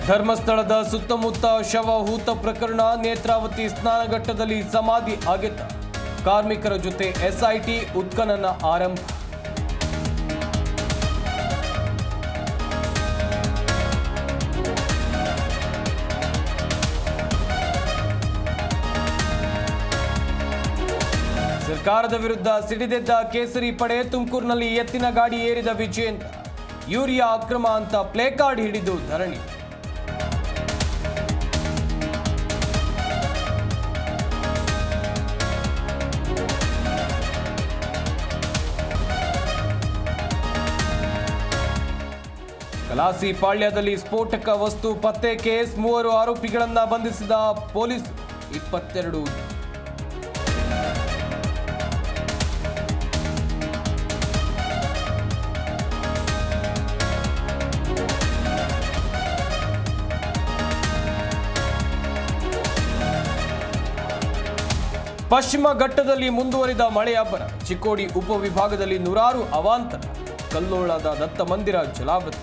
ಧರ್ಮಸ್ಥಳದ ಸುತ್ತಮುತ್ತ ಶವ ಹೂತ ಪ್ರಕರಣ, ನೇತ್ರಾವತಿ ಸ್ನಾನಘಟ್ಟದಲ್ಲಿ ಸಮಾಧಿ ಅಗೆತ. ಕಾರ್ಮಿಕರ ಜೊತೆ ಎಸ್ಐಟಿ ಉತ್ಖನನ ಆರಂಭ. ಸರ್ಕಾರದ ವಿರುದ್ಧ ಸಿಡಿದೆದ್ದ ಕೇಸರಿ ಪಡೆ. ತುಮಕೂರಿನಲ್ಲಿ ಎತ್ತಿನ ಗಾಡಿ ಏರಿದ ವಿಜಯೇಂದ್ರ. ಯೂರಿಯಾ ಅಕ್ರಮ ಅಂತ ಪ್ಲೇ ಕಾರ್ಡ್ ಹಿಡಿದು ಧರಣಿ. ಕಲಾಸಿ ಪಾಳ್ಯದಲ್ಲಿ ಸ್ಫೋಟಕ ವಸ್ತು ಪತ್ತೆ ಕೇಸ್. 3 ಆರೋಪಿಗಳನ್ನ ಬಂಧಿಸಿದ ಪೊಲೀಸ್. 22 ಪಶ್ಚಿಮ ಘಟ್ಟದಲ್ಲಿ ಮುಂದುವರಿದ ಮಳೆ ಅಬ್ಬರ. ಚಿಕ್ಕೋಡಿ ಉಪವಿಭಾಗದಲ್ಲಿ ನೂರಾರು ಅವಾಂತರ. ಕಲ್ಲೋಳದ ದತ್ತ ಮಂದಿರ ಜಲಾವೃತ.